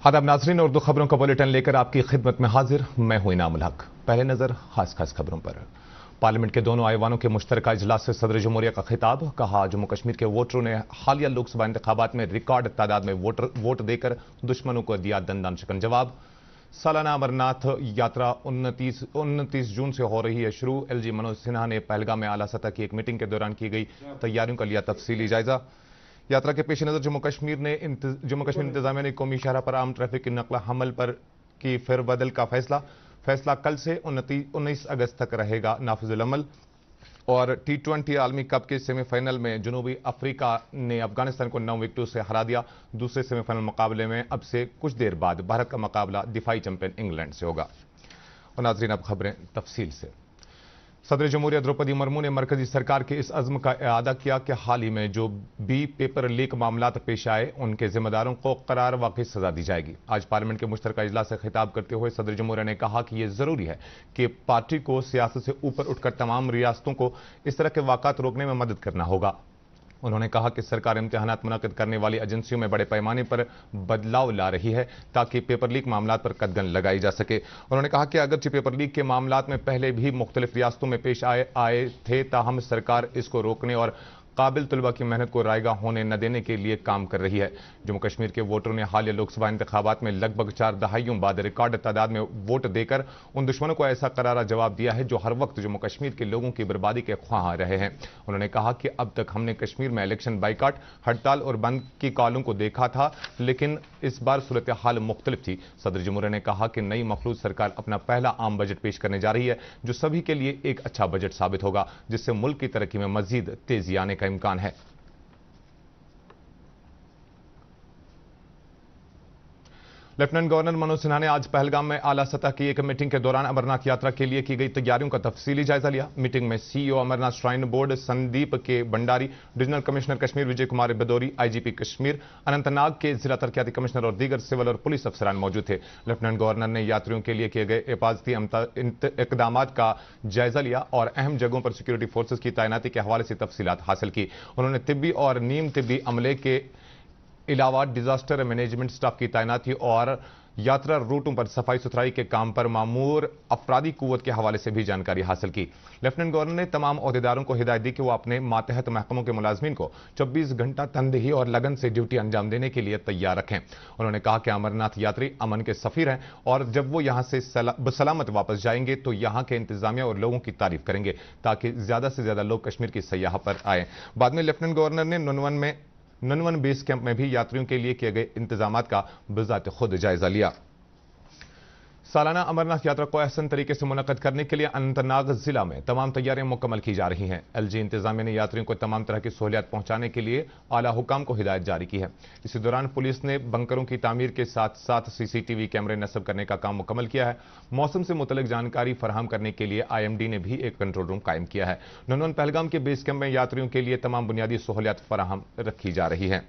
आदाब नाज़रीन, उर्दू खबरों का बुलेटिन लेकर आपकी खिदमत में हाजिर मैं हूं इनामुल हक। पहले नजर खास खबरों पर। पार्लियामेंट के दोनों आईवानों के मुश्तरका इजलास से सदर जमहूरिया का खिताब। कहा, जम्मू कश्मीर के वोटरों ने हालिया लोकसभा इंतखाबात में रिकॉर्ड तादाद में वोट देकर दुश्मनों को दिया दंदान शिकन जवाब। सालाना अमरनाथ यात्रा 29 जून से हो रही है शुरू। LG मनोज सिन्हा ने पहलगाम में आला सतह की एक मीटिंग के दौरान की गई तैयारियों का लिया तफसीली जायजा। यात्रा के पेश नजर जम्मू कश्मीर इंतजामिया ने कौमी शहरा पर आम ट्रैफिक की नकल हमल पर की फेरबदल का फैसला कल से 19 अगस्त तक रहेगा नाफिजुल अमल। और T20 आलमी कप के सेमीफाइनल में जनूबी अफ्रीका ने अफगानिस्तान को 9 विकेटों से हरा दिया। दूसरे सेमीफाइनल मुकाबले में अब से कुछ देर बाद भारत का मुकाबला दिफाई चैंपियन इंग्लैंड से होगा। और नाज़रीन, अब खबरें तफसील से। सदर जमहूरिया द्रौपदी मुर्मू ने मरकजी सरकार के इस अज़्म का इआदा किया कि हाल ही में जो भी पेपर लीक मामलात पेश आए उनके जिम्मेदारों को करार वाकई सजा दी जाएगी। आज पार्लियामेंट के मुश्तरका इजलास से खिताब करते हुए सदर जमहूरिया ने कहा कि यह जरूरी है कि पार्टी को सियासत से ऊपर उठकर तमाम रियासतों को इस तरह के वाक़ात रोकने में मदद करना होगा। उन्होंने कहा कि सरकार इम्तिहानात मुनक़िद करने वाली एजेंसियों में बड़े पैमाने पर बदलाव ला रही है ताकि पेपर लीक मामलात पर कदगन लगाई जा सके। उन्होंने कहा कि अगरचे पेपर लीक के मामलात में पहले भी मुख्तलिफ रियासतों में पेश आए थे, ताहम सरकार इसको रोकने और काबिल तलबा की मेहनत को रायगा होने न देने के लिए काम कर रही है। जम्मू कश्मीर के वोटरों ने हालिया लोकसभा इंतखाबात में लगभग 4 दहाइयों बाद रिकॉर्ड तादाद में वोट देकर उन दुश्मनों को ऐसा करारा जवाब दिया है जो हर वक्त जम्मू कश्मीर के लोगों की बर्बादी के ख्वाह रहे हैं। उन्होंने कहा कि अब तक हमने कश्मीर में इलेक्शन बाइकाट, हड़ताल और बंद की कॉलों को देखा था, लेकिन इस बार सूरत हाल मुख्तलिफ थी। सदर जमहूरिया ने कहा कि नई मखलूत सरकार अपना पहला आम बजट पेश करने जा रही है जो सभी के लिए एक अच्छा बजट साबित होगा, जिससे मुल्क की तरक्की में मजीद तेजी आने का इम्कान है। लेफ्टिनेंट गवर्नर मनोज सिन्हा ने आज पहलगाम में आला सतह की एक मीटिंग के दौरान अमरनाथ यात्रा के लिए की गई तैयारियों का तफसीली जायजा लिया। मीटिंग में CEO Amarnath shrine board Sandeep K Bhandari, divisional commissioner Kashmir Vijay Kumar Bidhuri, IGP Kashmir Anantnag के जिला तरक्याती कमिश्नर और दीगर सिविल और पुलिस अफसरान मौजूद थे। लेफ्टिनेंट गवर्नर ने यात्रियों के लिए किए गए हिफाजती इकदाम का जायजा लिया और अहम जगहों पर सिक्योरिटी फोर्सेज की तैनाती के हवाले से तफसीलात हासिल की। उन्होंने तिब्बी और नीम तिब्बी अमले के अलावा डिजास्टर मैनेजमेंट स्टाफ की तैनाती और यात्रा रूटों पर सफाई सुथराई के काम पर मामूर अफरादी कुव्वत के हवाले से भी जानकारी हासिल की। लेफ्टिनेंट गवर्नर ने तमाम ओहदेदारों को हिदायत दी कि वो अपने मातहत महकमों के मुलाजमीन को 24 घंटा तनदेही और लगन से ड्यूटी अंजाम देने के लिए तैयार रखें। उन्होंने कहा कि अमरनाथ यात्री अमन के सफीर हैं और जब वो यहाँ से बसलामत वापस जाएंगे तो यहाँ के इंतजामिया और लोगों की तारीफ करेंगे ताकि ज्यादा से ज्यादा लोग कश्मीर की सयाह पर आए। बाद में लेफ्टिनेंट गवर्नर ने ननवन बेस कैंप में भी यात्रियों के लिए किए गए इंतजामात का बिजात खुद जायजा लिया। सालाना अमरनाथ यात्रा को अहसन तरीके से मुनक़्क़द करने के लिए अनंतनाग जिला में तमाम तैयारियां मुकम्मल की जा रही हैं। LG इंतजामिया ने यात्रियों को तमाम तरह की सहूलियात पहुंचाने के लिए आला हुकाम को हिदायत जारी की है। इसी दौरान पुलिस ने बंकरों की तामीर के साथ साथ CCTV कैमरे नस्ब करने का काम मुकम्मल किया है। मौसम से मुतल्लिक जानकारी फराहम करने के लिए IMD ने भी एक कंट्रोल रूम कायम किया है। ननवन पहलगाम के बेस कैंप में यात्रियों के लिए तमाम बुनियादी सहूलियात फराहम रखी जा रही हैं।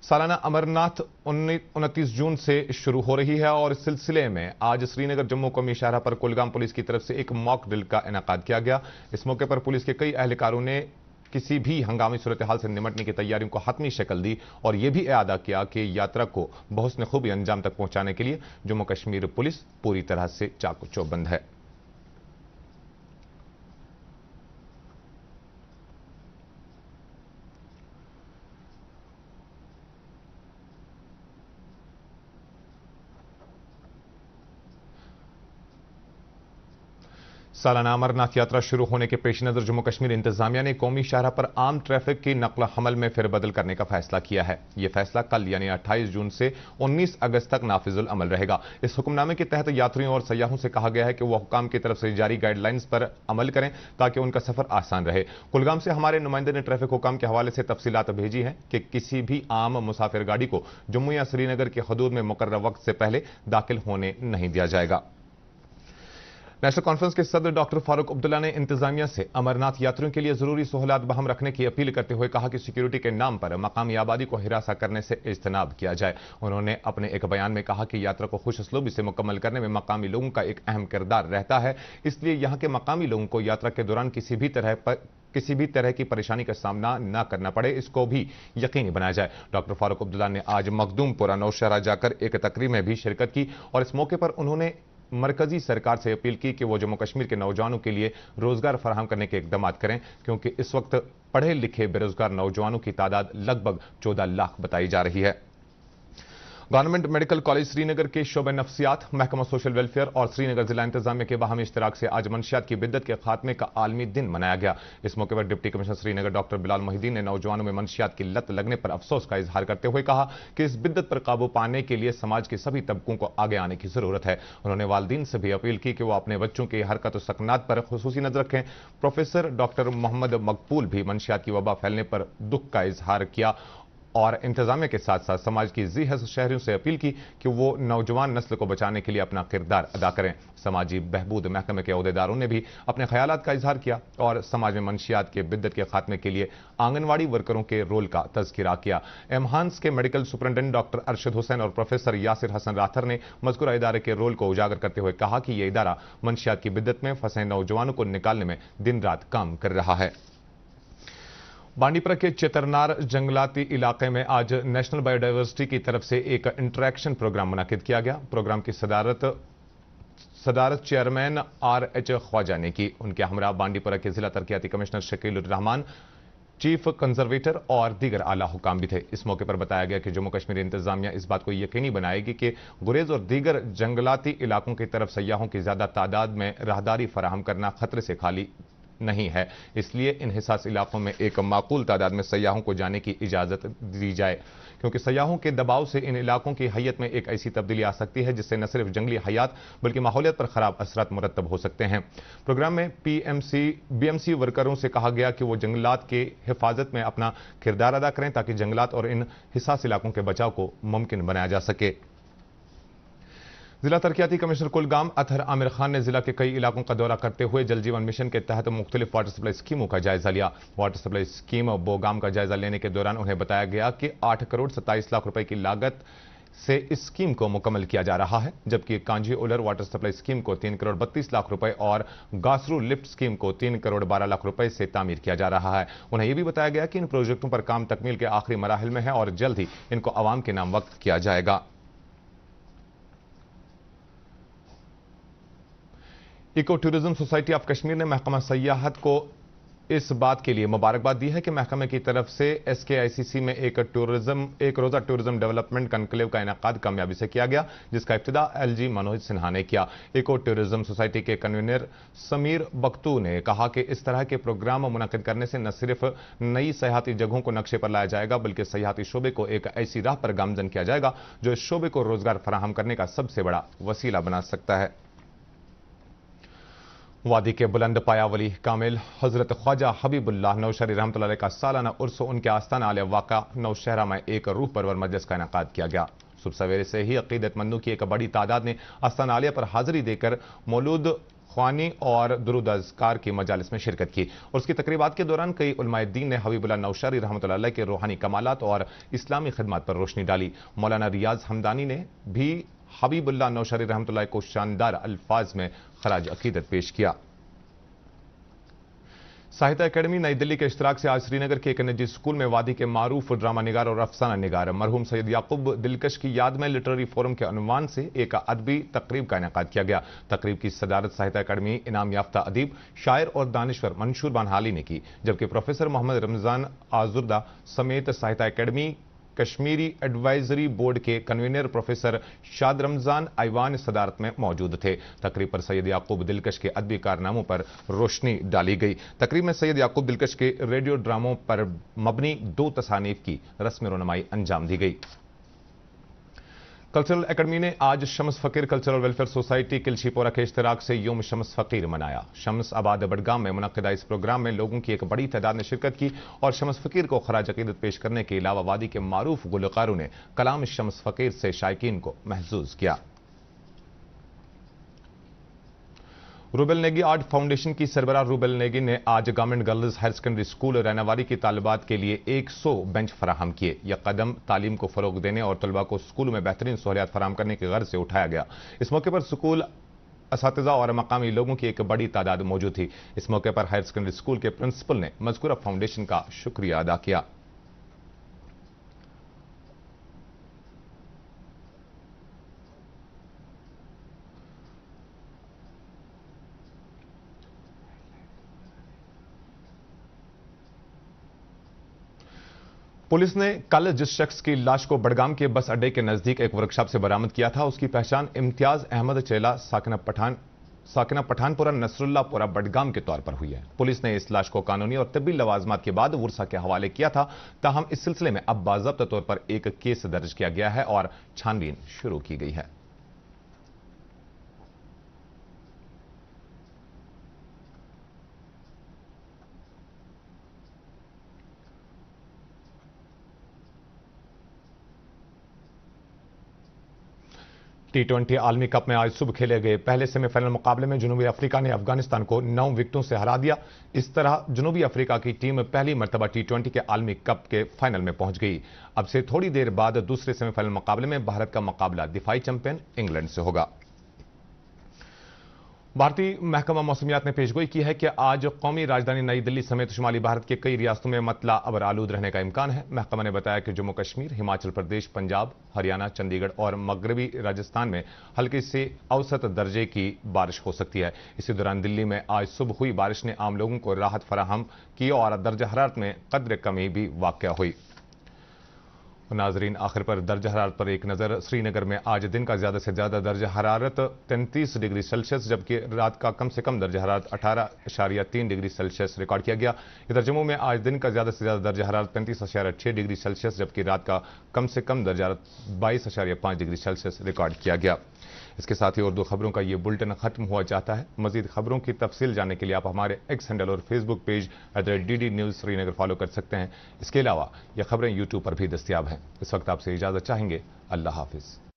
सालाना अमरनाथ 29 जून से शुरू हो रही है और इस सिलसिले में आज श्रीनगर जम्मू कौमी शाहराह पर कुलगाम पुलिस की तरफ से एक मॉक ड्रिल का इनेकाद किया गया। इस मौके पर पुलिस के कई एहलकारों ने किसी भी हंगामी सूरत हाल से निमटने की तैयारियों को हतमी शक्ल दी और यह भी इआदा किया कि यात्रा को बहुस्न खूबी अंजाम तक पहुंचाने के लिए जम्मू कश्मीर पुलिस पूरी तरह से चाक चौबंद है। सालाना अमरनाथ यात्रा शुरू होने के पेश नजर जम्मू कश्मीर इंतजामिया ने कौमी शाहराह पर आम ट्रैफिक की नकल हमल में फेरबदल करने का फैसला किया है। यह फैसला कल यानी 28 जून से 19 अगस्त तक नाफिजुल अमल रहेगा। इस हुक्मनामे के तहत यात्रियों और सयाहों से कहा गया है कि वह हुकाम की तरफ से जारी गाइडलाइंस पर अमल करें ताकि उनका सफर आसान रहे। कुलगाम से हमारे नुमाइंदे ने ट्रैफिक हुकाम के हवाले से तफसीलात भेजी हैं कि किसी भी आम मुसाफिर गाड़ी को जम्मू या श्रीनगर के हदूद में मुकर्रर वक्त से पहले दाखिल होने नहीं दिया जाएगा। نیشنل کانفرنس کے صدر ڈاکٹر فاروق عبداللہ نے انتظامیہ سے امرناتھ یاتریوں کے لیے ضروری سہولات بہم رکھنے کی اپیل کرتے ہوئے کہا کہ سیکیورٹی کے نام پر مقامی آبادی کو ہراساں کرنے سے اجتناب کیا جائے۔ انہوں نے اپنے ایک بیان میں کہا کہ یاترا کو خوش اسلوبی سے مکمل کرنے میں مقامی لوگوں کا ایک اہم کردار رہتا ہے، اس لیے یہاں کے مقامی لوگوں کو یاترا کے دوران کسی بھی طرح کی پریشانی کا سامنا نہ کرنا پڑے، اس کو بھی یقینی بنایا جائے۔ ڈاکٹر فاروق عبداللہ نے آج مخدوم پورہ نوشہرہ جا کر ایک تقریب میں بھی شرکت کی اور اس موقع پر انہوں نے مرکزی سرکار سے اپیل کی کہ وہ جموں کشمیر کے نوجوانوں کے لیے روزگار فراہم کرنے کے اقدامات کریں، کیونکہ اس وقت پڑھے لکھے بے روزگار نوجوانوں کی تعداد لگ بھگ 14 لاکھ بتائی جا رہی ہے۔ گورنمنٹ میڈیکل کالج سری نگر کے شعبہ نفسیات، محکمہ سوشل ویلفیئر اور سری نگر ضلع انتظامیہ کے باہمی اشتراک سے آج منشیات کی بدعت کے خاتمے کا عالمی دن منایا گیا۔ اس موقع پر ڈپٹی کمشنر سری نگر ڈاکٹر بلال محی الدین نے نوجوانوں میں منشیات کی لت لگنے پر افسوس کا اظہار کرتے ہوئے کہا کہ اس بدعت پر قابو پانے کے لیے سماج کے سبھی طبقوں کو آگے آنے کی ضرورت ہے۔ انہوں نے والدین سے بھی اپیل کی کہ وہ اپنے بچوں کی حرکت و سکنات پر خصوصی نظر رکھیں۔ پروفیسر ڈاکٹر محمد مقبول بھی منشیات کی وبا پھیلنے پر دکھ کا اظہار کیا اور انتظامیہ کے ساتھ ساتھ سماج کی ذی حس شہریوں سے اپیل کی کہ وہ نوجوان نسل کو بچانے کے لیے اپنا کردار ادا کریں۔ سماجی بہبود محکمے کے عہدیداروں نے بھی اپنے خیالات کا اظہار کیا اور سماج میں منشیات کے بدعت کے خاتمے کے لیے آنگن واڑی ورکروں کے رول کا تذکرہ کیا۔ ایمہانس کے میڈیکل سپرنٹینڈنٹ ڈاکٹر ارشد حسین اور پروفیسر یاسر حسن راتھر نے مذکورہ ادارے کے رول کو اجاگر کرتے ہوئے کہا کہ یہ ادارہ منشیات کی بدعت میں پھنسے نوجوانوں کو نکالنے میں دن رات کام کر رہا ہے۔ بانڈی پورہ کے چترنار جنگلاتی علاقے میں آج نیشنل بائیو ڈائیورسٹی کی طرف سے ایک انٹریکشن پروگرام منعقد کیا گیا۔ پروگرام کی صدارت چیئرمین RH خواجہ نے کی۔ ان کے ہمراہ بانڈی پورہ کے ضلع ترقیاتی کمشنر شکیل الرحمان، چیف کنزرویٹر اور دیگر اعلیٰ حکام بھی تھے۔ اس موقع پر بتایا گیا کہ جموں کشمیر انتظامیہ اس بات کو یقینی بنائے گی کہ گریز اور دیگر جنگلاتی علاقوں کی طرف سیاحوں کی زیادہ تعداد میں راہداری فراہم کرنا خطرے سے خالی نہیں ہے، اس لیے ان حساس علاقوں میں ایک معقول تعداد میں سیاحوں کو جانے کی اجازت دی جائے، کیونکہ سیاحوں کے دباؤ سے ان علاقوں کی حیت میں ایک ایسی تبدیلی آ سکتی ہے جس سے نہ صرف جنگلی حیات بلکہ ماحولیات پر خراب اثرات مرتب ہو سکتے ہیں۔ پروگرام میں BMC ورکروں سے کہا گیا کہ وہ جنگلات کی حفاظت میں اپنا کردار ادا کریں تاکہ جنگلات اور ان حساس علاقوں کے بچاؤ کو ممکن بنایا جا سکے۔ ضلع ترقیاتی کمشنر کلگام اطہر عامر خان نے ضلع کے کئی علاقوں کا دورہ کرتے ہوئے جل جیون مشن کے تحت مختلف واٹر سپلائی اسکیموں کا جائزہ لیا۔ واٹر سپلائی اسکیم بوگام کا جائزہ لینے کے دوران انہیں بتایا گیا کہ 8 کروڑ 27 لاکھ روپے کی لاگت سے اس اسکیم کو مکمل کیا جا رہا ہے، جبکہ کانجھی اولر واٹر سپلائی اسکیم کو 3 کروڑ 32 لاکھ روپے اور گاسرو لفٹ اسکیم کو 3 کروڑ 12 لاکھ روپے سے تعمیر کیا جا رہا ہے۔ انہیں یہ بھی بتایا گیا کہ ان پروجیکٹوں پر کام تکمیل کے آخری مراحل میں ہے اور جلد ہی ان کو عوام کے نام وقف کیا جائے گا۔ Eco tourism society of Kashmir نے محکمہ سیاحت کو اس بات کے لیے مبارکباد دی ہے کہ محکمے کی طرف سے SKICC میں ایک روزہ ٹورزم ڈیولپمنٹ کنکلیو کا انعقاد کامیابی سے کیا گیا، جس کا افتتاح LG منوج سنہا نے کیا۔ ایکو ٹورزم سوسائٹی کے کنوینر سمیر بختو نے کہا کہ اس طرح کے پروگرام منعقد کرنے سے نہ صرف نئی سیاحتی جگہوں کو نقشے پر لایا جائے گا بلکہ سیاحتی شعبے کو ایک ایسی راہ پر گامزن کیا جائے گا جو اس شعبے کو روزگار فراہم کرنے کا سب سے بڑا وسیلہ بنا سکتا ہے۔ وادی کے بلند پایا ولی کامل حضرت خواجہ حبیب اللہ نوشہری رحمۃ اللہ علیہ کا سالانہ عرس ان کے آستانہ عالیہ واقع نوشہرہ میں ایک روح پرور مجلس کا انعقاد کیا گیا۔ صبح سویرے سے ہی عقیدت مندوں کی ایک بڑی تعداد نے آستانہ عالیہ پر حاضری دے کر مولود خوانی اور درود اذکار کی مجالس میں شرکت کی اور اس کی تقریبات کے دوران کئی علماء دین نے حبیب اللہ نوشہری رحمۃ اللہ علیہ کے روحانی کمالات اور اسلامی خدمات پر روشنی ڈالی۔ مولانا ریاض حمدانی نے بھی حبیب اللہ نوشہری رحمۃ اللہ کو شاندار الفاظ میں خراج عقیدت پیش کیا۔ ساہتیہ اکیڈمی نئی دلی کے اشتراک سے آج سری نگر کے ایک نجی اسکول میں وادی کے معروف ڈرامہ نگار اور افسانہ نگار مرحوم سید یعقوب دلکش کی یاد میں لٹریری فورم کے عنوان سے ایک ادبی تقریب کا انعقاد کیا گیا۔ تقریب کی صدارت ساہتیہ اکیڈمی انعام یافتہ ادیب، شاعر اور دانشور منشور بانہالی نے کی، جبکہ پروفیسر محمد رمضان آزردہ سمیت Sahitya academy Kashmiri advisory board کے کنوینر پروفیسر شاد رمضان ایوان صدارت میں موجود تھے۔ تقریب پر سید یعقوب دلکش کے ادبی کارناموں پر روشنی ڈالی گئی۔ تقریب میں سید یعقوب دلکش کے ریڈیو ڈراموں پر مبنی 2 تصانیف کی رسم رونمائی انجام دی گئی۔ کلچرل اکیڈمی نے آج شمس فقیر کلچرل ویلفیئر سوسائٹی کلشی پورہ کے اشتراک سے یوم شمس فقیر منایا۔ شمس آباد بڈگام میں منعقدہ اس پروگرام میں لوگوں کی ایک بڑی تعداد نے شرکت کی اور شمس فقیر کو خراج عقیدت پیش کرنے کے علاوہ وادی کے معروف گلوکاروں نے کلام شمس فقیر سے شائقین کو محظوظ کیا۔ रूबेल नेगी आर्ट फाउंडेशन की सरबराह रूबेल नेगी ने आज government girls higher secondary school Rainawari की तालिबात के लिए 100 बेंच फराहम किए। यह कदम तालीम को फरोग देने और तलबा को स्कूल में बेहतरीन सहूलियात फराहम करने की गर्ज से उठाया गया। इस मौके पर स्कूल असातिज़ा और मकामी लोगों की एक बड़ी तादाद मौजूद थी। इस मौके पर हायर सेकेंडरी स्कूल के प्रिंसिपल ने मज़कूरा फाउंडेशन का शुक्रिया अदा किया। पुलिस ने कल जिस शख्स की लाश को बडगाम के बस अड्डे के नजदीक एक वर्कशॉप से बरामद किया था, उसकी पहचान इम्तियाज अहमद चेला साकिना पठानपुरा नसरुल्लापुरा बडगाम के तौर पर हुई है। पुलिस ने इस लाश को कानूनी और तिब्बी लवाजमात के बाद वुरसा के हवाले किया था। ताहम इस सिलसिले में अब बाज़ाब्ता तौर पर एक केस दर्ज किया गया है और छानबीन शुरू की गई है। T20 आलमी कप में आज सुबह खेले गए पहले सेमीफाइनल मुकाबले में जनूबी अफ्रीका ने अफगानिस्तान को 9 विकेटों से हरा दिया। इस तरह जनूबी अफ्रीका की टीम पहली मर्तबा T20 के आलमी कप के फाइनल में पहुंच गई। अब से थोड़ी देर बाद दूसरे सेमीफाइनल मुकाबले में भारत का मुकाबला दिफाई चैंपियन इंग्लैंड से होगा। भारतीय महकमा मौसमियात ने पेशगोई की है कि आज कौमी राजधानी नई दिल्ली समेत शुमाली भारत के कई रियासतों में मतला अबर आलूद रहने का इम्कान है। महकमा ने बताया कि जम्मू कश्मीर, हिमाचल प्रदेश, पंजाब, हरियाणा, चंडीगढ़ और मगरबी राजस्थान में हल्की से औसत दर्जे की बारिश हो सकती है। इसी दौरान दिल्ली में आज सुबह हुई बारिश ने आम लोगों को राहत फराहम की और दर्जा हरारत में कदर कमी भी वाक़या हुई। नाजरीन, आखिर पर दर्जा हरारत पर एक नज़र। श्रीनगर में आज दिन का ज़्यादा से ज़्यादा दर्जा हरारत 33 डिग्री सेल्सियस जबकि रात का कम से कम दर्जा हरारत 18.3 डिग्री सेल्सियस रिकॉर्ड किया गया। इधर जम्मू में आज दिन का ज़्यादा से ज़्यादा दर्जा हरारत 35.6 डिग्री सेल्सियस जबकि रात का कम से कम दर्जा हरारत 22.5 डिग्री सेल्सियस रिकॉर्ड किया गया। इसके साथ ही उर्दू खबरों का ये बुलेटिन खत्म हुआ चाहता है। मजीद खबरों की तफसील जानने के लिए आप हमारे एक्स हैंडल और Facebook page @DD news Srinagar follow कर सकते हैं। इसके अलावा यह खबरें यूट्यूब पर भी दस्तयाब हैं। इस वक्त आपसे इजाज़त चाहेंगे। अल्लाह हाफिज़।